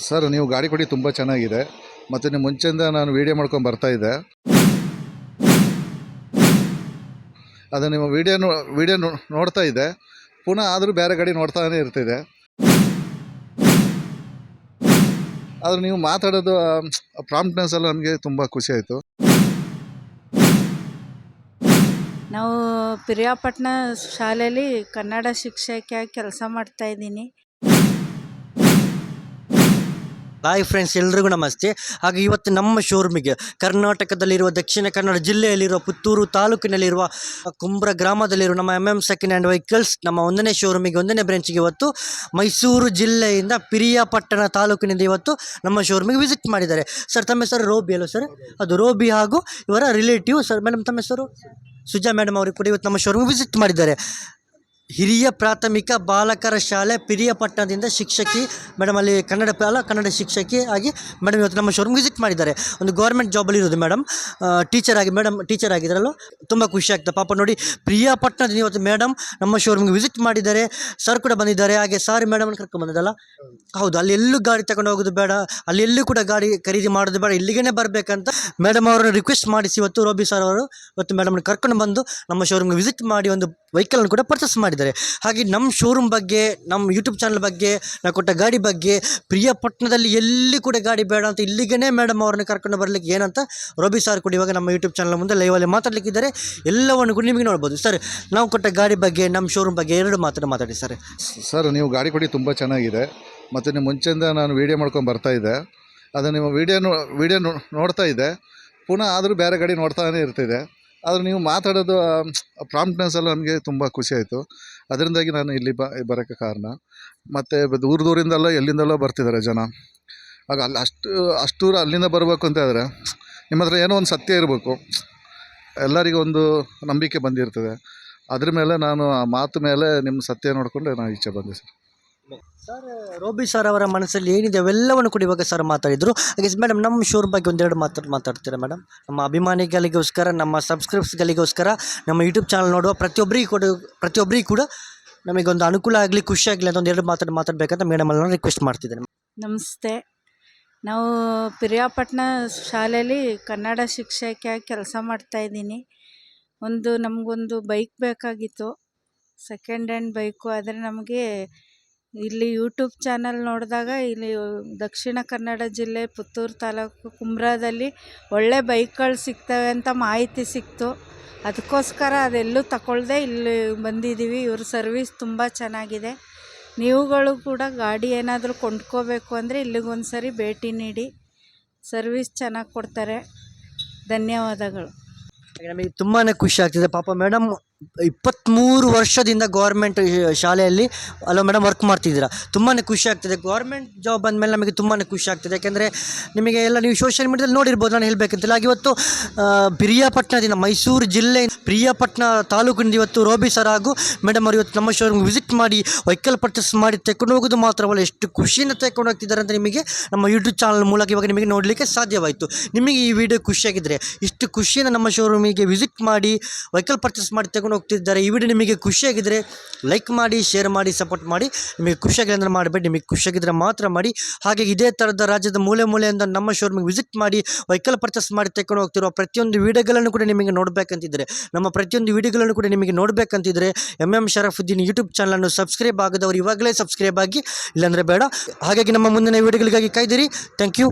Sir ನೀವು ಗಾಡಿ ಕೊಡಿ ತುಂಬ ಚೆನ್ನಾಗಿದೆ ಮತ್ತು ನೀವು ಮುಂಚೆಯಿಂದ ನಾನು ವೀಡಿಯೋ ಮಾಡ್ಕೊಂಡು ಬರ್ತಾಯಿದ್ದೆ. ಅದು ನಿಮ್ಮ ವೀಡಿಯೋ ನೋಡ್ತಾ ಇದ್ದೆ, ಪುನಃ ಆದರೂ ಬೇರೆ ಗಾಡಿ ನೋಡ್ತಾನೆ ಇರ್ತಿದೆ. ಆದರೂ ನೀವು ಮಾತಾಡೋದು ಪ್ರಾಂಪ್ಟ್ನೆಸ್ ಎಲ್ಲ ನನಗೆ ತುಂಬ ಖುಷಿ ಆಯಿತು. ನಾವು ಪಿರಿಯಾಪಟ್ಟಣ ಶಾಲೆಯಲ್ಲಿ ಕನ್ನಡ ಶಿಕ್ಷಕಿಯಾಗಿ ಕೆಲಸ ಮಾಡ್ತಾಯಿದ್ದೀನಿ. ಹಾಯ್ ಫ್ರೆಂಡ್ಸ್, ಎಲ್ರಿಗೂ ನಮಸ್ತೆ. ಹಾಗೆ ಇವತ್ತು ನಮ್ಮ ಶೋರೂಮಿಗೆ ಕರ್ನಾಟಕದಲ್ಲಿರುವ ದಕ್ಷಿಣ ಕನ್ನಡ ಜಿಲ್ಲೆಯಲ್ಲಿರುವ ಪುತ್ತೂರು ತಾಲೂಕಿನಲ್ಲಿರುವ ಕುಂಬ್ರ ಗ್ರಾಮದಲ್ಲಿರುವ ನಮ್ಮ MM ಸೆಕೆಂಡ್ ಹ್ಯಾಂಡ್ ವೆಹಿಕಲ್ಸ್ ನಮ್ಮ 1ನೇ ಶೋರೂಮಿಗೆ 1ನೇ ಬ್ರಾಂಚಿಗೆ ಇವತ್ತು ಮೈಸೂರು ಜಿಲ್ಲೆಯಿಂದ ಪಿರಿಯಾಪಟ್ಟಣ ತಾಲೂಕಿನಿಂದ ಇವತ್ತು ನಮ್ಮ ಶೋರೂಮಿಗೆ ವಿಸಿಟ್ ಮಾಡಿದ್ದಾರೆ. ಸರ್, ತಮ್ಮ ಹೆಸರು ರೋಬಿ ಅಲ್ಲ ಸರ್? ಅದು ರೋಬಿ ಹಾಗೂ ಇವರ ರಿಲೇಟಿವ್ ಸರ್. ಮೇಡಮ್, ತಮ್ಮ ಹೆಸರು ಸುಜಾ ಮೇಡಮ್ ಅವರು ಕೂಡ ಇವತ್ತು ನಮ್ಮ ಶೋರೂಮಿಗೆ ವಿಸಿಟ್ ಮಾಡಿದ್ದಾರೆ. ಹಿರಿಯ ಪ್ರಾಥಮಿಕ ಬಾಲಕರ ಶಾಲೆ ಪಿರಿಯಾಪಟ್ಟಣದಿಂದ ಶಿಕ್ಷಕಿ ಮೇಡಮ್, ಅಲ್ಲಿ ಕನ್ನಡ ಶಿಕ್ಷಕಿ ಆಗಿ ಮೇಡಮ್ ಇವತ್ತು ನಮ್ಮ ಶೋರೂಮ್ ವಿಸಿಟ್ ಮಾಡಿದ್ದಾರೆ. ಒಂದು ಗೌರ್ಮೆಂಟ್ ಜಾಬಲ್ಲಿ ಇರೋದು ಮೇಡಮ್, ಟೀಚರ್ ಆಗಿದ್ದಾರಲ್ಲ, ತುಂಬ ಖುಷಿ ಆಗ್ತದೆ. ಪಾಪ ನೋಡಿ, ಪಿರಿಯಾಪಟ್ಟಣದಿಂದ ಇವತ್ತು ಮೇಡಮ್ ನಮ್ಮ ಶೋರೂಮ್ಗೆ ವಿಸಿಟ್ ಮಾಡಿದ್ದಾರೆ. ಸರ್ ಕೂಡ ಬಂದಿದ್ದಾರೆ. ಹಾಗೆ ಸಾರಿ ಮೇಡಮ್ ಕರ್ಕೊಂಡು ಬಂದಿದ್ದಲ್ಲ, ಹೌದು, ಅಲ್ಲಿ ಎಲ್ಲೂ ಗಾಡಿ ತಗೊಂಡು ಹೋಗೋದು ಬೇಡ, ಅಲ್ಲಿ ಎಲ್ಲೂ ಕೂಡ ಗಾಡಿ ಖರೀದಿ ಮಾಡೋದು ಬೇಡ, ಇಲ್ಲಿಗೇ ಬರಬೇಕಂತ ಮೇಡಮ್ ಅವರನ್ನು ರಿಕ್ವೆಸ್ಟ್ ಮಾಡಿಸಿ ಇವತ್ತು ರೋಬಿ ಸರ್ ಅವರು ಇವತ್ತು ಮೇಡಮ್ನ ಕರ್ಕೊಂಡು ಬಂದು ನಮ್ಮ ಶೋರೂಮ್ಗೆ ವಿಸಿಟ್ ಮಾಡಿ ಒಂದು ವೆಹಿಕಲ್ನ ಕೂಡ ಪರ್ಚೇಸ್ ಮಾಡಿದ್ದಾರೆ. ಹಾಗೆ ನಮ್ಮ ಶೋರೂಮ್ ಬಗ್ಗೆ, ನಮ್ಮ ಯೂಟ್ಯೂಬ್ ಚಾನಲ್ ಬಗ್ಗೆ, ನಾವು ಕೊಟ್ಟ ಗಾಡಿ ಬಗ್ಗೆ, ಪಿರಿಯಾಪಟ್ಟಣದಲ್ಲಿ ಎಲ್ಲಿ ಕೂಡ ಗಾಡಿ ಬೇಡ ಅಂತ ಇಲ್ಲಿಗೇ ಮೇಡಮ್ ಅವ್ರನ್ನ ಕರ್ಕೊಂಡು ಬರಲಿಕ್ಕೆ ಏನಂತ ರೋಬಿ ಸರ್ ಕೂಡ ಇವಾಗ ನಮ್ಮ ಯೂಟ್ಯೂಬ್ ಚಾನಲ್ ಮುಂದೆ ಲೈವಲ್ಲಿ ಮಾತಾಡಲಿಕ್ಕಿದ್ದಾರೆ. ಎಲ್ಲವನ್ನು ಕೂಡ ನಿಮಗೆ ನೋಡ್ಬೋದು. ಸರ್, ನಾವು ಕೊಟ್ಟ ಗಾಡಿ ಬಗ್ಗೆ, ನಮ್ಮ ಶೋರೂಮ್ ಬಗ್ಗೆ ಎರಡು ಮಾತಾಡಿ ಸರ್. ಸರ್, ನೀವು ಗಾಡಿ ಕೊಡಿ ತುಂಬ ಚೆನ್ನಾಗಿದೆ ಮತ್ತು ನೀವು ಮುಂಚೆಯಿಂದ ನಾನು ವೀಡಿಯೋ ಮಾಡ್ಕೊಂಡು ಬರ್ತಾಯಿದ್ದೆ. ಅದು ನಿಮ್ಮ ವೀಡಿಯೋ ನೋಡ್ತಾ ಇದ್ದೆ, ಪುನಃ ಆದರೂ ಬೇರೆ ಗಾಡಿ ನೋಡ್ತಾನೆ ಇರ್ತಿದೆ. ಆದರೂ ನೀವು ಮಾತಾಡೋದು ಪ್ರಾಂಪ್ಟ್ನೆಸ್ ಎಲ್ಲ ನನಗೆ ತುಂಬ ಖುಷಿ ಆಯಿತು. ಅದರಿಂದಾಗಿ ನಾನು ಇಲ್ಲಿ ಬರೋಕ್ಕೆ ಕಾರಣ. ಮತ್ತು ದೂರದಿಂದೆಲ್ಲ ಎಲ್ಲಿಂದೆಲ್ಲೋ ಬರ್ತಿದ್ದಾರೆ ಜನ. ಆಗ ಅಲ್ಲಿ ಅಷ್ಟು ದೂರ ಅಲ್ಲಿಂದ ಬರಬೇಕು ಅಂತ ಹೇಳಿದ್ರೆ ನಿಮ್ಮ ಹತ್ರ ಏನೋ ಒಂದು ಸತ್ಯ ಇರಬೇಕು, ಎಲ್ಲರಿಗೂ ಒಂದು ನಂಬಿಕೆ ಬಂದಿರ್ತದೆ. ಅದ್ರ ಮೇಲೆ ನಾನು ಆ ಮಾತು ಮೇಲೆ ನಿಮ್ಮ ಸತ್ಯ ನೋಡಿಕೊಂಡು ನಾನು ಈಚೆ ಬಂದೆ ಸರ್. ಸರ್, ರೋಬಿ ಸರ್ ಅವರ ಮನಸ್ಸಲ್ಲಿ ಏನಿದೆ ಅವೆಲ್ಲವನ್ನು ಕೂಡ ಇವಾಗ ಸರ್ ಮಾತಾಡಿದರು. ಹಾಗೆ ಮೇಡಮ್, ನಮ್ಮ ಶೋರೂಮ್ ಬಗ್ಗೆ ಒಂದೆರಡು ಮಾತಾಡ್ತೀರಾ ಮೇಡಮ್? ನಮ್ಮ ಅಭಿಮಾನಿಗಳಿಗೋಸ್ಕರ, ನಮ್ಮ ಸಬ್ಸ್ಕ್ರೈಬ್ಸ್ಗಳಿಗೋಸ್ಕರ, ನಮ್ಮ ಯೂಟ್ಯೂಬ್ ಚಾನಲ್ ನೋಡುವ ಪ್ರತಿಯೊಬ್ಬರಿಗೂ ಕೂಡ ನಮಗೊಂದು ಅನುಕೂಲ ಆಗಲಿ, ಖುಷಿ ಆಗಲಿ ಅಂತ ಒಂದೆರಡು ಮಾತಾಡಬೇಕಂತ ಮೇಡಮ್ ನಾನು ರಿಕ್ವೆಸ್ಟ್ ಮಾಡ್ತಿದ್ದೇನೆ. ನಮಸ್ತೆ. ನಾವು ಪಿರಿಯಾಪಟ್ಟಣ ಶಾಲೆಯಲ್ಲಿ ಕನ್ನಡ ಶಿಕ್ಷಕಿಯಾಗಿ ಕೆಲಸ ಮಾಡ್ತಾಯಿದ್ದೀನಿ. ನಮಗೊಂದು ಬೈಕ್ ಬೇಕಾಗಿತ್ತು, ಸೆಕೆಂಡ್ ಹ್ಯಾಂಡ್ ಬೈಕು. ಆದರೆ ನಮಗೆ ಇಲ್ಲಿ ಯೂಟ್ಯೂಬ್ ಚಾನಲ್ ನೋಡಿದಾಗ ಇಲ್ಲಿ ದಕ್ಷಿಣ ಕನ್ನಡ ಜಿಲ್ಲೆ ಪುತ್ತೂರು ತಾಲೂಕು ಕುಂಬ್ರಾದಲ್ಲಿ ಒಳ್ಳೆ ಬೈಕ್ಗಳು ಸಿಗ್ತವೆ ಅಂತ ಮಾಹಿತಿ ಸಿಕ್ತು. ಅದಕ್ಕೋಸ್ಕರ ಅದೆಲ್ಲೂ ತಗೊಳ್ದೆ ಇಲ್ಲಿ ಬಂದಿದ್ದೀವಿ. ಇವ್ರ ಸರ್ವಿಸ್ ತುಂಬ ಚೆನ್ನಾಗಿದೆ. ನೀವುಗಳು ಕೂಡ ಗಾಡಿ ಏನಾದರೂ ಕೊಂಡ್ಕೋಬೇಕು ಅಂದರೆ ಇಲ್ಲಿಗೊಂದು ಸರಿ ಭೇಟಿ ನೀಡಿ, ಸರ್ವಿಸ್ ಚೆನ್ನಾಗಿ ಕೊಡ್ತಾರೆ. ಧನ್ಯವಾದಗಳು. ನಮಗೆ ತುಂಬಾ ಖುಷಿ ಆಗ್ತಿದೆ. ಪಾಪ ಮೇಡಮ್ 23 ವರ್ಷದಿಂದ ಗೌರ್ಮೆಂಟ್ ಶಾಲೆಯಲ್ಲಿ ಮೇಡಮ್ ವರ್ಕ್ ಮಾಡ್ತಿದ್ದೀರಾ. ತುಂಬಾ ಖುಷಿ ಆಗ್ತಿದೆ. ಗೌರ್ಮೆಂಟ್ ಜಾಬ್ ಅಂದಮೇಲೆ ನಮಗೆ ತುಂಬಾ ಖುಷಿ ಆಗ್ತಿದೆ. ಯಾಕೆಂದರೆ ನಿಮಗೆ ಎಲ್ಲ ನೀವು ಸೋಷಿಯಲ್ ಮೀಡಿಯಾದಲ್ಲಿ ನೋಡಿರ್ಬೋದು, ನಾನು ಹೇಳಬೇಕಂತಿಲ್ಲ. ಹಾಗೆ ಇವತ್ತು ಪಿರಿಯಾಪಟ್ಟಣದಿಂದ ಮೈಸೂರು ಜಿಲ್ಲೆ ಪಿರಿಯಾಪಟ್ಟಣ ತಾಲೂಕಿನಿಂದ ಇವತ್ತು ರೋಬಿ ಸರ್ ಹಾಗೂ ಮೇಡಮ್ ಅವರು ಇವತ್ತು ನಮ್ಮ ಶೋರೂಮ್ಗೆ ವಿಸಿಟ್ ಮಾಡಿ ವೆಹಿಕಲ್ ಪರ್ಚೇಸ್ ಮಾಡಿ ತೆಕೊಂಡು ಹೋಗೋದು ಮಾತ್ರವಲ್ಲ, ಎಷ್ಟು ಖುಷಿಯಿಂದ ತೆಕೊಂಡು ಹೋಗ್ತಿದ್ದಾರೆ ಅಂತ ನಿಮಗೆ ನಮ್ಮ ಯೂಟ್ಯೂಬ್ ಚಾನಲ್ ಮೂಲಕ ಇವಾಗ ನಿಮಗೆ ನೋಡಲಿಕ್ಕೆ ಸಾಧ್ಯವಾಯಿತು. ನಿಮಗೆ ಈ ವಿಡಿಯೋ ಖುಷಿಯಾಗಿದ್ದರೆ, ಇಷ್ಟು ಖುಷಿಯಿಂದ ನಮ್ಮ ಶೋರೂಮಿಗೆ ವಿಸಿಟ್ ಮಾಡಿ ವೆಹಿಕಲ್ ಪರ್ಚೇಸ್ ಮಾಡಿ ಹೋಗ್ತಿದ್ದಾರೆ, ಈ ವಿಡಿಯೋ ನಿಮಗೆ ಖುಷಿಯಾಗಿದ್ದರೆ ಲೈಕ್ ಮಾಡಿ, ಶೇರ್ ಮಾಡಿ, ಸಪೋರ್ಟ್ ಮಾಡಿ. ನಿಮಗೆ ಖುಷಿಯಾಗಿದೆ ಅಂದರೆ ಮಾಡಬೇಡಿ, ನಿಮಗೆ ಖುಷಿಯಾಗಿದ್ದರೆ ಮಾತ್ರ ಮಾಡಿ. ಹಾಗೆ ಇದೇ ಥರದ ರಾಜ್ಯದ ಮೂಲೆಯಿಂದ ನಮ್ಮ ಶೋರೂಮಿಗೆ ವಿಸಿಟ್ ಮಾಡಿ ವೆಹಿಕಲ್ ಪರ್ಚೇಸ್ ಮಾಡಿ ತೆಕೊಂಡು ಹೋಗ್ತಿರೋ ಪ್ರತಿಯೊಂದು ವಿಡಿಯೋಗಳನ್ನು ಕೂಡ ನಿಮಗೆ ನೋಡಬೇಕಂತಿದ್ದರೆ, ನಮ್ಮ ಪ್ರತಿಯೊಂದು ವಿಡಿಯೋಗಳನ್ನು ಕೂಡ ನಿಮಗೆ ನೋಡಬೇಕಂತಿದ್ದರೆ MM ಶರಫುದ್ದೀನ್ ಯೂಟ್ಯೂಬ್ ಚಾನಲನ್ನು ಸಬ್ಸ್ಕ್ರೈಬ್ ಆಗದವರು ಇವಾಗಲೇ ಸಬ್ಸ್ಕ್ರೈಬ್ ಆಗಿ, ಇಲ್ಲಾಂದರೆ ಬೇಡ. ಹಾಗಾಗಿ ನಮ್ಮ ಮುಂದಿನ ವಿಡಿಯೋಗಳಿಗಾಗಿ ಕಾಯ್ದಿರಿ. Thank you.